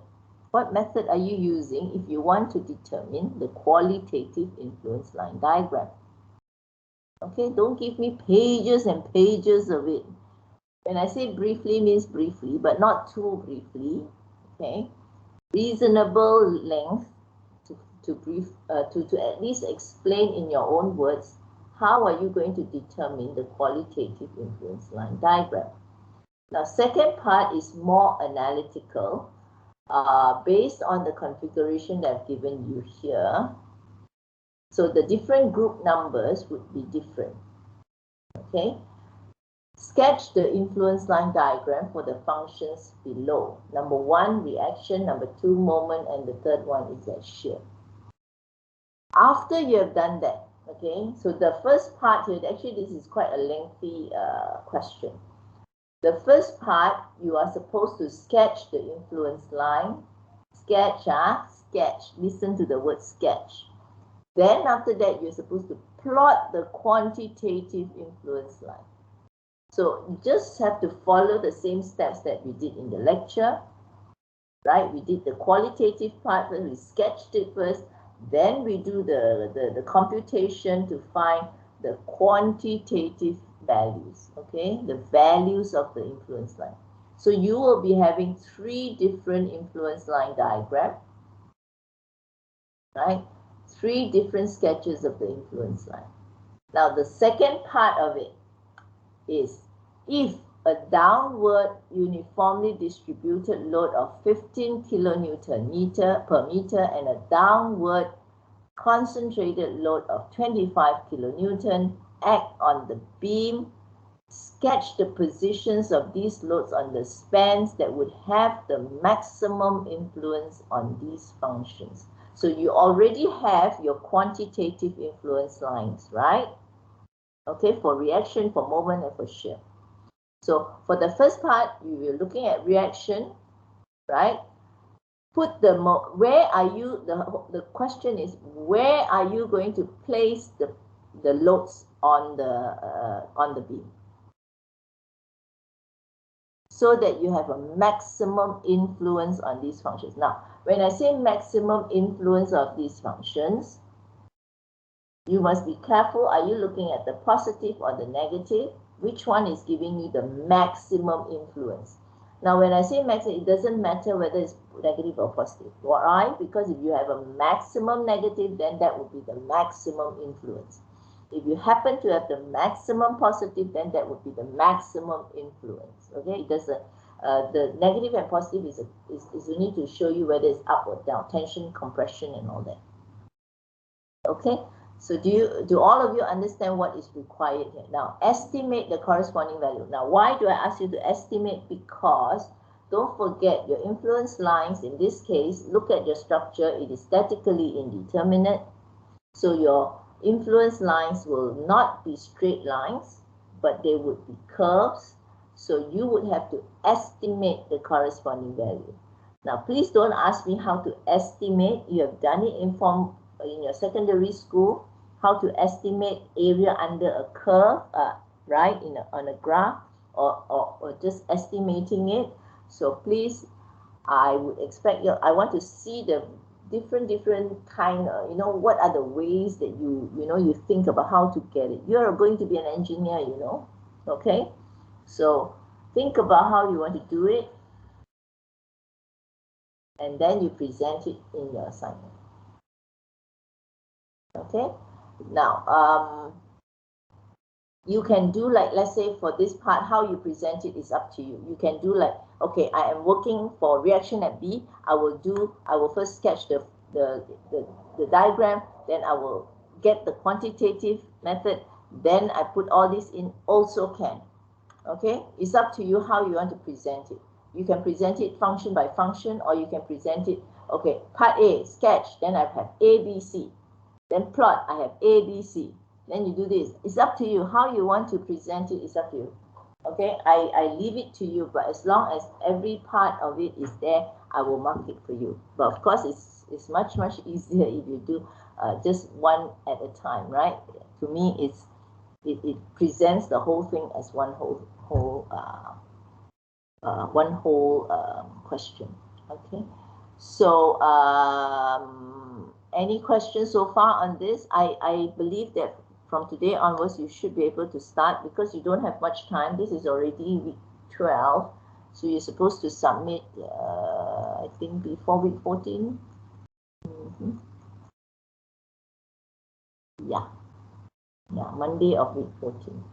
What method are you using if you want to determine the qualitative influence line diagram? Okay, don't give me pages and pages of it. When I say briefly, means briefly, but not too briefly. Okay, reasonable length to at least explain in your own words how are you going to determine the qualitative influence line diagram. Now, second part is more analytical, based on the configuration that I've given you here. So the different group numbers would be different. Okay. Sketch the influence line diagram for the functions below. Number 1, reaction. Number 2, moment. And the third one is that shear. After you have done that, okay, so the first part here, actually this is quite a lengthy question. The first part, you are supposed to sketch the influence line. Sketch, sketch. Listen to the word sketch. Then after that, you're supposed to plot the quantitative influence line. So you just have to follow the same steps that we did in the lecture, right? We did the qualitative part first, we sketched it first, then we do the computation to find the quantitative values, okay? The values of the influence line. So you will be having 3 different influence line diagrams, right? 3 different sketches of the influence line. Now the second part of it is if a downward uniformly distributed load of 15 kilonewton per meter and a downward concentrated load of 25 kilonewton act on the beam, sketch the positions of these loads on the spans that would have the maximum influence on these functions. So you already have your quantitative influence lines, right? Okay, for reaction, for moment, and for shear. So for the first part, you were looking at reaction, right? Put the where are you? The question is, where are you going to place the loads on the beam, so that you have a maximum influence on these functions. Now, when I say maximum influence of these functions, you must be careful. Are you looking at the positive or the negative? Which one is giving you the maximum influence? Now, when I say maximum, it doesn't matter whether it's negative or positive. Why? Because if you have a maximum negative, then that would be the maximum influence. If you happen to have the maximum positive, then that would be the maximum influence. Okay, it doesn't. The negative and positive is only to show you whether it's up or down, tension, compression, and all that. Okay. So do all of you understand what is required here? Now, estimate the corresponding value. Now, why do I ask you to estimate? Because don't forget your influence lines, in this case, look at your structure, it is statically indeterminate. So your influence lines will not be straight lines, but they would be curves. So you would have to estimate the corresponding value. Now, please don't ask me how to estimate. You have done it in your secondary school, how to estimate area under a curve, right, on a graph, or just estimating it. So please, I would expect I want to see the different kind of, what are the ways that you think about how to get it. You're going to be an engineer, okay? So think about how you want to do it, and then you present it in your assignment. Okay, now you can do like, let's say for this part, how you present it is up to you. You can do like, okay, I am working for reaction at B. I will first sketch the diagram, then I will get the quantitative method, then I put all this in, also can. Okay, it's up to you how you want to present it. You can present it function by function, or you can present it, okay, part A, sketch, then I have A, B, C. Then plot, I have A, B, C. Then you do this. It's up to you. How you want to present it is up to you. Okay, I leave it to you, but as long as every part of it is there, I will mark it for you. But of course, it's much easier if you do just one at a time, right? To me, it presents the whole thing as one whole question. Okay, so any questions so far on this? I believe that from today onwards, you should be able to start, because you don't have much time. This is already week 12. So you're supposed to submit, I think, before week 14. Yeah. Yeah, Monday of week 14.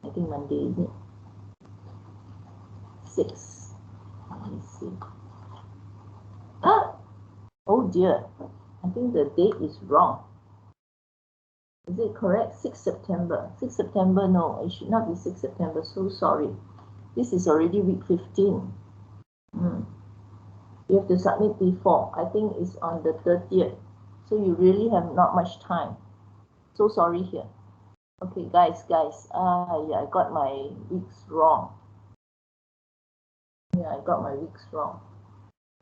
I think Monday, is it? 6. Let me see. Oh dear. I think the date is wrong. Is it correct? 6 September. 6 September, no, it should not be 6 September. So sorry. This is already week 15. You have to submit before. I think it's on the 30th. So you really have not much time. So sorry here. Okay, guys. Yeah, I got my weeks wrong. Yeah, I got my weeks wrong.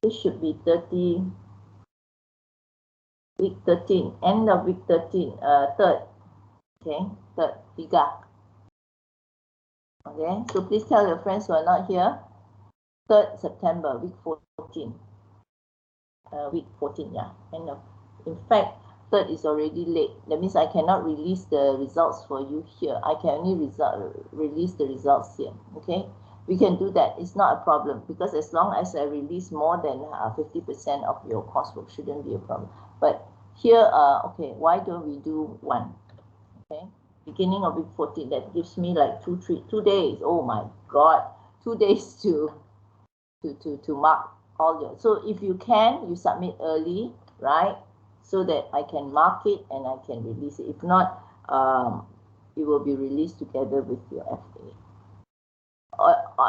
This should be 30. Week 13, end of week 13, 3rd. Okay, 3rd, 3. Okay, so please tell your friends who are not here. 3rd September, week 14. Week 14, yeah. End of. In fact, 3rd is already late. That means I cannot release the results for you here. I can only release the results here. Okay, we can do that. It's not a problem because as long as I release more than 50% of your coursework, shouldn't be a problem. But here, okay, why don't we do 1? Okay, beginning of week 14. That gives me like 2 days. Oh my God, 2 days to mark all your. So if you can, you submit early, right? So that I can mark it and I can release it. If not, it will be released together with your FA.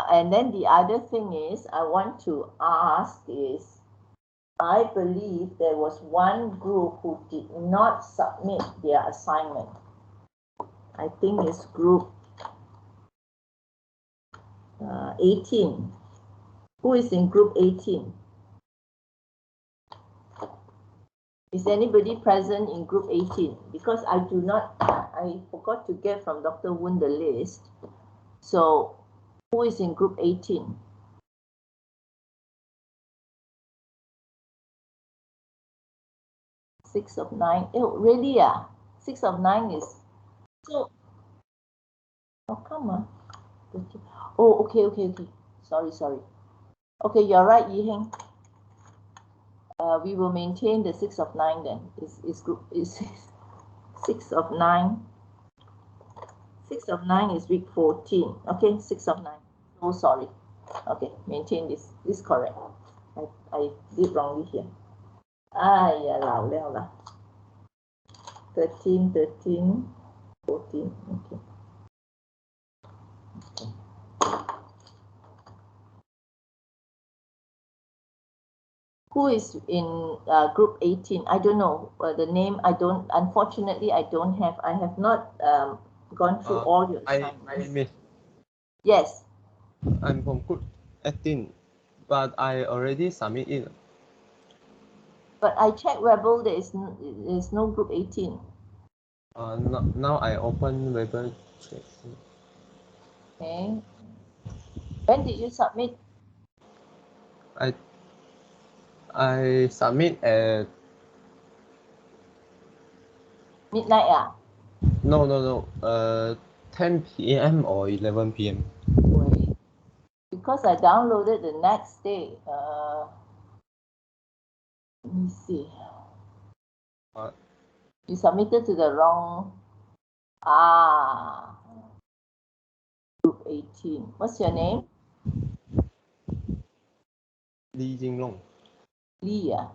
And then the other thing is, I want to ask is, I believe there was one group who did not submit their assignment. I think it's group 18. Who is in group 18? Is anybody present in group 18? Because I forgot to get from Dr. Woon the list. So, who is in group 18? Six of 9. Oh, really? Yeah. 6 of 9 is. So, oh, come on. Oh, okay. Sorry. Okay, you're right, Yi Heng. We will maintain the 6 of 9 then. Is 6 of 9. 6 of 9 is week 14. Okay, 6 of 9. Oh, sorry. Okay, maintain this. This is correct. I did wrongly here. Yeah, 老了啦. 13, 14. Okay. Who is in group 18? I don't know the name. Unfortunately, I don't have. I have not gone through all your assignments. Yes. I'm from group 18, but I already submitted. But I checked Rebel. There is no group 18. Now I open Rebel. Okay. When did you submit? I submit at midnight. No. 10 p.m. or 11 p.m. Wait. Because I downloaded the next day. Let me see. You submitted to the wrong. Group 18. What's your name? Lee Jinglong. Lee. Yeah.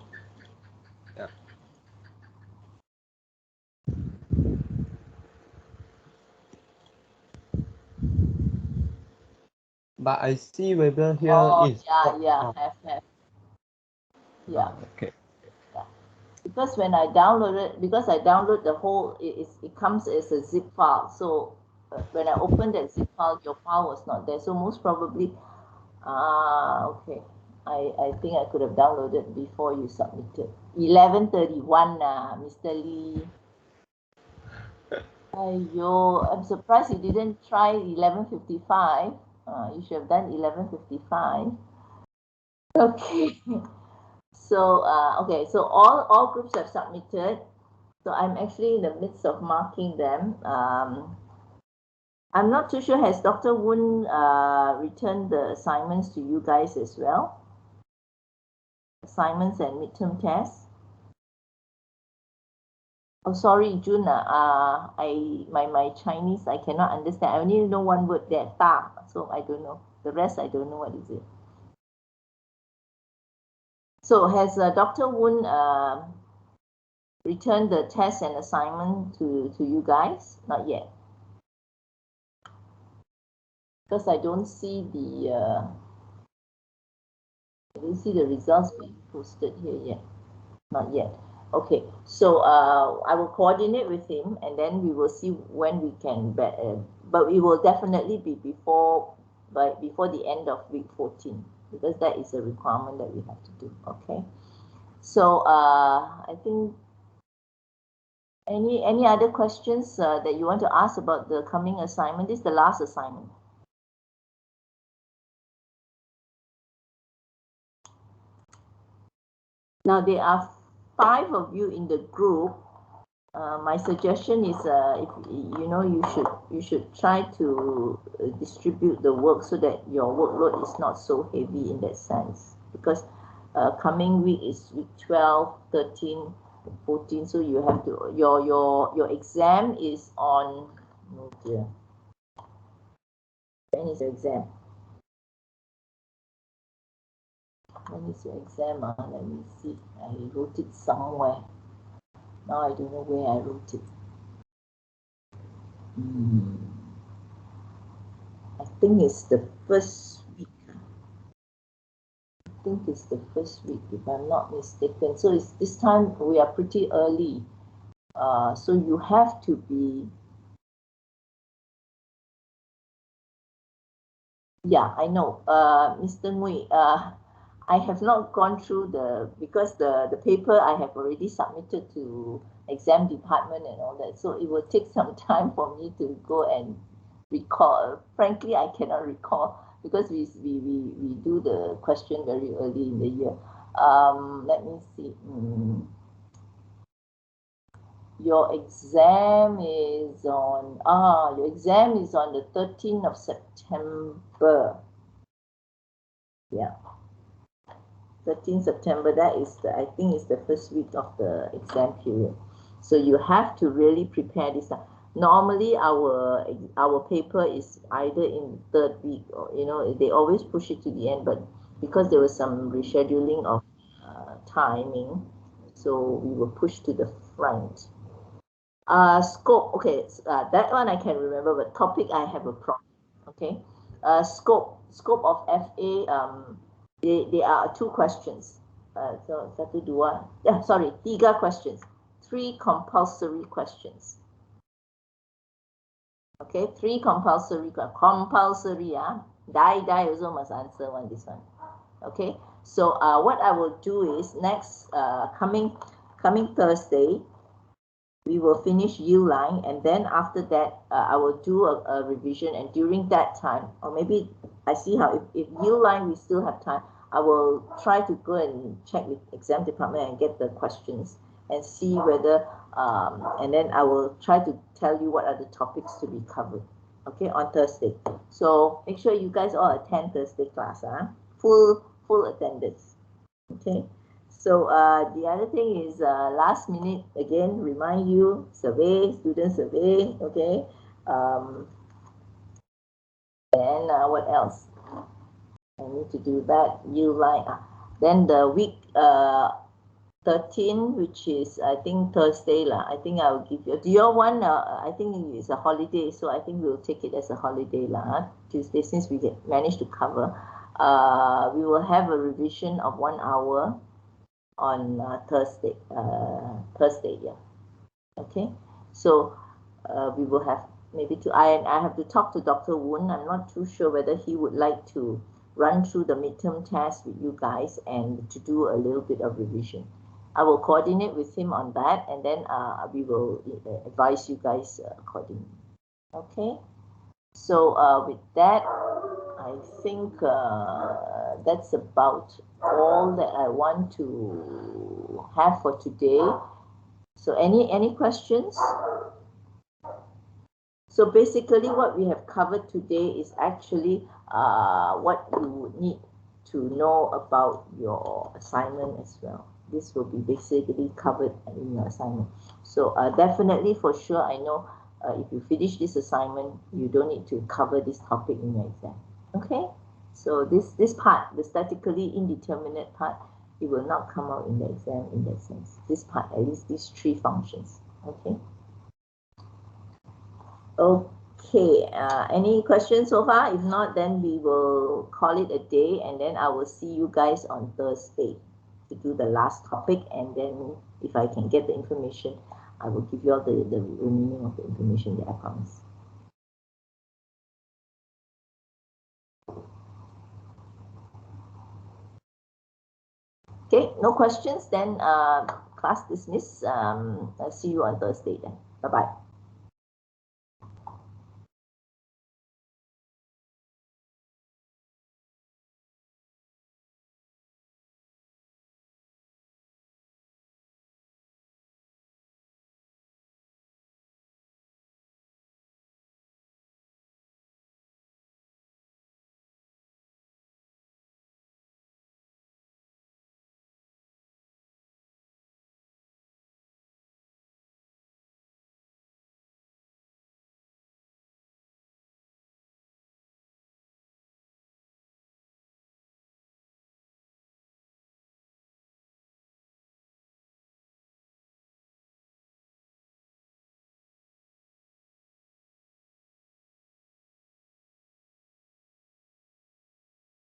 But I see Rebel here is. Yeah, have. Yeah. Okay. Yeah. Because when I download the whole, it comes as a zip file. So when I opened that zip file, your file was not there. So most probably, okay. I think I could have downloaded before you submitted. 11:31, Mr. Lee. Aiyo, I'm surprised you didn't try 11:55. You should have done 11:55. Okay. So okay, so all groups have submitted. So I'm actually in the midst of marking them. I'm not too sure, has Dr. Woon returned the assignments to you guys as well? Assignments and midterm tests? Oh, sorry, June. My Chinese I cannot understand. I only know one word there, ta. So I don't know. The rest I don't know what is it. So has Dr. Woon returned the test and assignment to you guys? Not yet. Because I don't see the results being posted here yet. Not yet. Okay, so I will coordinate with him, and then we will see when we can. But it will definitely be before the end of week 14, because that is a requirement that we have to do. Okay, so I think any other questions that you want to ask about the coming assignment? This is the last assignment. Now there are 5 of you in the group. My suggestion is, if you should try to distribute the work so that your workload is not so heavy in that sense. Because coming week is week 12, 13, 14. So you have to your exam is on. Oh dear. When is your exam? When is your exam? Let me see. I wrote it somewhere. Now I don't know where I wrote it. I think it's the first week. I think it's the first week, if I'm not mistaken. So it's this time we are pretty early. So you have to be. Yeah, I know. Mr. Ngui, I have not gone through because the paper I have already submitted to exam department and all that. So it will take some time for me to go and recall. Frankly, I cannot recall because we do the question very early in the year. Let me see. Your exam is on the 13th of September. Yeah. 13th September, that is I think is the first week of the exam period. So you have to really prepare this. Normally our paper is either in the 3rd week, or they always push it to the end, but because there was some rescheduling of timing, so we were pushed to the front. Scope, okay, that one I can remember, but topic I have a problem. Okay, scope of FA, there are 2 questions. So 1, 2, yeah, sorry, 3 questions, 3 compulsory questions. Okay, 3 compulsory, die also must answer this one. Okay, so what I will do is next coming Thursday, we will finish U line, and then after that I will do a revision, and during that time, or maybe I see how if U line we still have time, I will try to go and check with exam department and get the questions and see whether and then I will try to tell you what are the topics to be covered, okay, on Thursday. So make sure you guys all attend Thursday class, full attendance, okay. So the other thing is last minute, again, remind you, student survey, okay. And what else? I need to do that. Then the week 13, which is I think Thursday lah. I think I will give you. Do you all want? I think it's a holiday, so I think we'll take it as a holiday lah. Tuesday, since we managed to cover. We will have a revision of 1 hour on Thursday. Yeah. Okay. So we will have maybe I have to talk to Dr. Woon. I'm not too sure whether he would like to run through the midterm test with you guys and to do a little bit of revision. I will coordinate with him on that, and then we will advise you guys accordingly. Okay. So with that, I think that's about all that I want to have for today. So any questions? So basically what we have covered today is actually what you would need to know about your assignment as well. This will be basically covered in your assignment. So definitely for sure, I know if you finish this assignment, you don't need to cover this topic in your exam. Okay, so this part, the statically indeterminate part, it will not come out in the exam in that sense. This part, at least these three functions. Okay. Okay, any questions so far? If not, then we will call it a day, and then I will see you guys on Thursday to do the last topic, and then if I can get the information, I will give you all the remaining of the information that I promised. Okay, no questions, then class dismissed. I'll see you on Thursday then. Bye-bye.